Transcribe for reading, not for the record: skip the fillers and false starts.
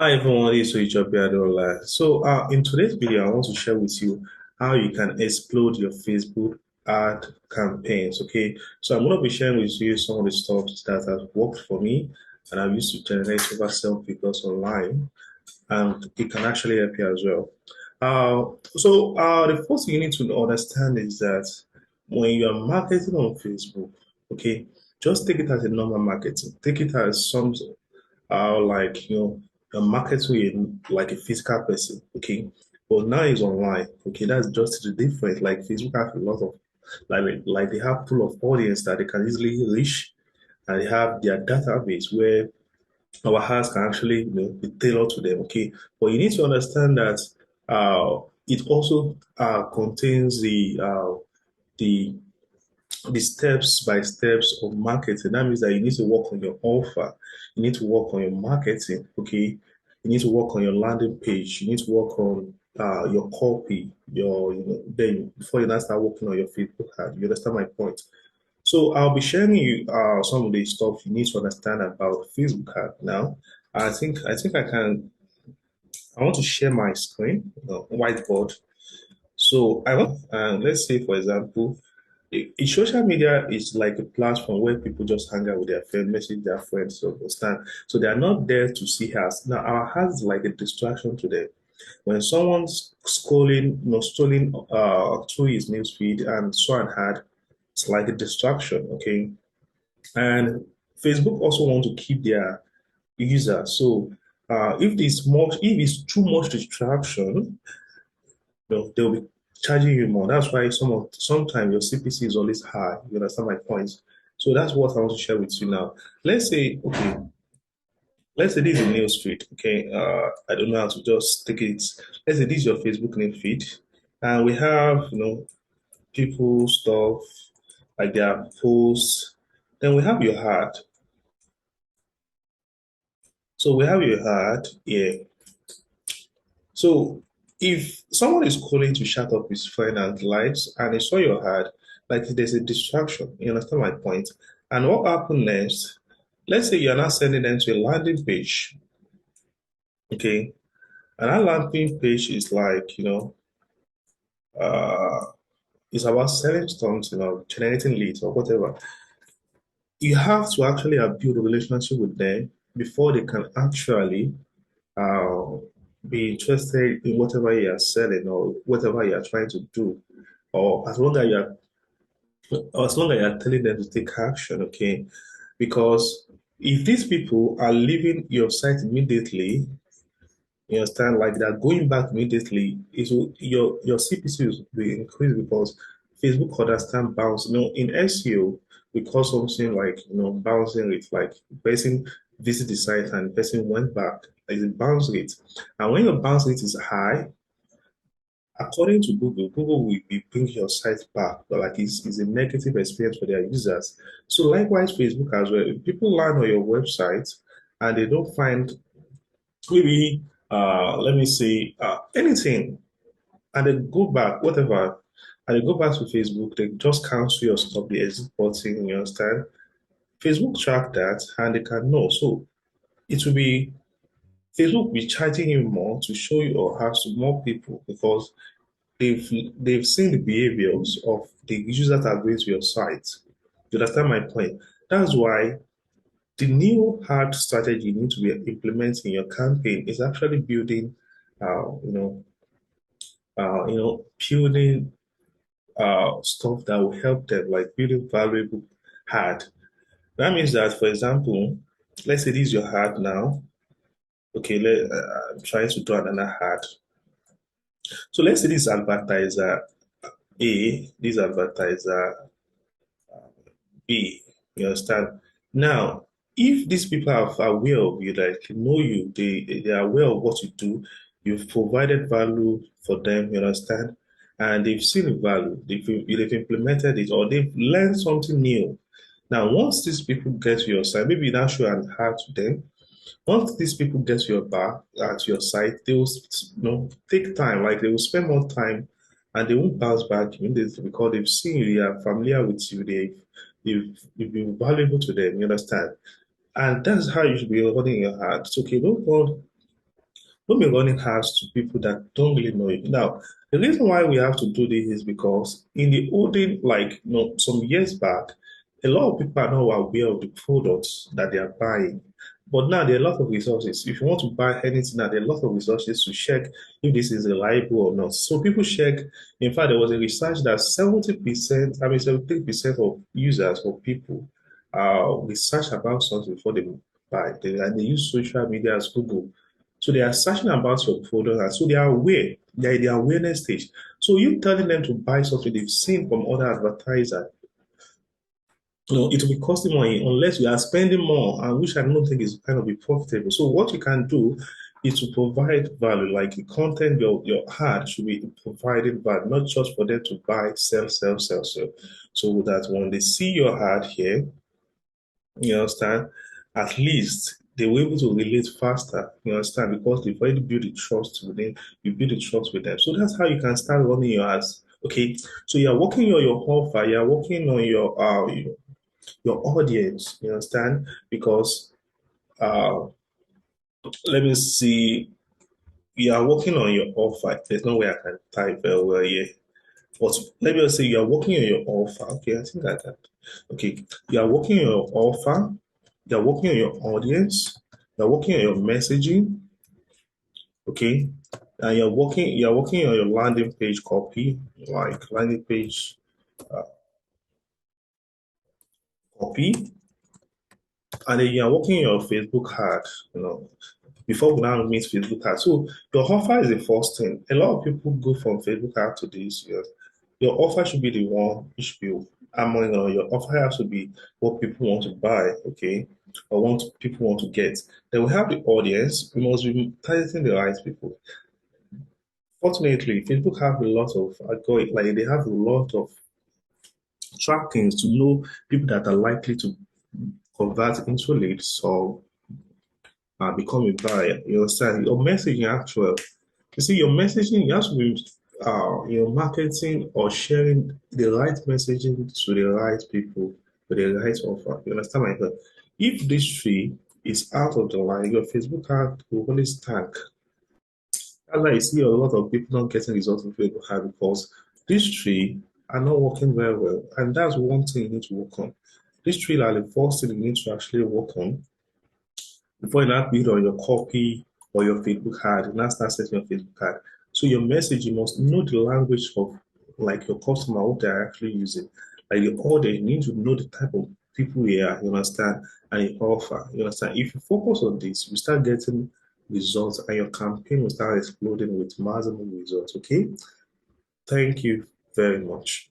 Hi everyone, it's Adola. In today's video, I want to share with you how you can explode your Facebook ad campaigns. Okay, so I'm going to be sharing with you some of the stuff that has worked for me and I've used to generate over seven figures online, and it can actually help you as well. The first thing you need to understand is that when you are marketing on Facebook, okay, just take it as a normal marketing. Take it as some like you're marketing like a physical person, okay? But now it's online, okay? That's just the difference. Like Facebook has a lot of like they have full of audience that they can easily reach, and they have their database where our ads can actually be tailored to them, okay? But you need to understand that it also contains the the steps by steps of marketing. That means that you need to work on your offer. You need to work on your marketing. Okay. You need to work on your landing page. You need to work on your copy. Then before you now start working on your Facebook ad. You understand my point? So I'll be sharing you some of the stuff you need to understand about Facebook ad now. I think I can. I want to share my screen, whiteboard. So I want, let's say, for example, social media is like a platform where people just hang out with their friends, message their friends, so understand. So they are not there to see us. Now, our heart is like a distraction to them. When someone's scrolling through his newsfeed and saw an ad, it's like a distraction, okay? And Facebook also want to keep their users. So if it's too much distraction, they'll be charging you more. That's why sometimes your CPC is always high. You understand my point? So that's what I want to share with you now. Let's say, okay, let's say this is a news feed. Okay, I don't know how to just take it. Let's say this is your Facebook news feed, and we have people stuff like their posts. Then we have your ad. So we have your ad here. So if someone is calling to chat up his friend and likes, and he saw your ad, like there's a distraction. You understand my point? And what happened next? Let's say you're not sending them to a landing page. Okay. And that landing page is like, uh, it's about selling something or generating leads or whatever. You have to actually have built a relationship with them before they can actually uh, be interested in whatever you are selling or whatever you are trying to do, or as long as you are telling them to take action, okay? Because if these people are leaving your site immediately, you understand, like they're going back immediately, your CPC will increase because Facebook understand bounce. In SEO, we call something like bouncing rate, like person visit the site and person went back. Like the bounce rate. And when your bounce rate is high, according to Google will be bringing your site back, but like it's a negative experience for their users. So likewise, Facebook as well. If people land on your website and they don't find maybe let me say anything, and they go back, whatever, and they go back to Facebook, they just cancel your stuff, the exit button, you understand? Facebook track that and they can know. So it will be Facebook will be charging you more to show you or have to more people because they've seen the behaviors of the users that are going to your site. You understand my point? That's why the new hard strategy you need to be implementing in your campaign is actually building, uh, you know, building stuff that will help them, like building valuable ad. That means that, for example, let's say this is your ad now. Okay, I'm trying to do another ad. So let's say this advertiser A, this advertiser B. You understand? Now, if these people are aware of you, like know you, they are aware of what you do, you've provided value for them, you understand? And they've seen the value, they've implemented it, or they've learned something new. Now, once these people get to your site, maybe you now show an ad to them. Once these people get to your bar at your site, they will take time, like they will spend more time and they won't bounce back immediately because they've seen you, they are familiar with you, you've been valuable to them, you understand? And that's how you should be holding your heart. It's okay, don't hold. Don't be running ads to people that don't really know you. Now, the reason why we have to do this is because in the olden, like some years back, a lot of people are not aware of the products that they are buying. But now there are a lot of resources. If you want to buy anything now, there are a lot of resources to check if this is reliable or not. So people check. In fact, there was a research that 70%, 73% of users or people research about something before they buy. They use social media as Google. So they are searching about your product, and so they are aware. They are in the awareness stage. So you telling them to buy something they've seen from other advertisers, it will be costing money unless you are spending more, and which I don't think is kind of be profitable. So what you can do is to provide value, like the content, your ad should be providing value, not just for them to buy, sell, sell, sell, sell. So that when they see your ad here, you understand, at least they were able to relate faster, you understand, because they've already built the trust within, you build the trust with them. So that's how you can start running your ads. Okay, so you're working on your offer, you're working on your audience, you understand? Because let me see, you are working on your offer. There's no way I can type very well here. But let me just say you are working on your offer. Okay, I think I can. Okay, you are working on your offer, you are working on your audience, you are working on your messaging, okay, and you're working on your landing page copy, like landing page uh, copy, and then you're working on your Facebook ad, before we now meet Facebook ad. So your offer is the first thing. A lot of people go from Facebook ad to this. Your offer should be the one you should be hammering on. Your offer has to be what people want to buy, okay, or want people want to get. Then we have the audience. We must be targeting the right people. Fortunately, Facebook have a lot of like they have a lot of trackings to know people that are likely to convert into leads or become a buyer. You understand? Your messaging actual. You see, your messaging, you have to be your marketing or sharing the right messaging to the right people with the right offer. You understand my point? If this tree is out of the line, your Facebook ad will always tank. That's why you see a lot of people not getting results with Facebook ad because these three are not working very well. And that's one thing you need to work on. These three are the first thing you need to actually work on before you now build on your copy or your Facebook ad, you now start setting your Facebook ad. So your message, you must know the language of like your customer, what they're actually using. Like the order, you need to know the type of people you are, you understand, and your offer. You understand? If you focus on this, you start getting results and your campaign will start exploding with maximum results. Okay. Thank you very much.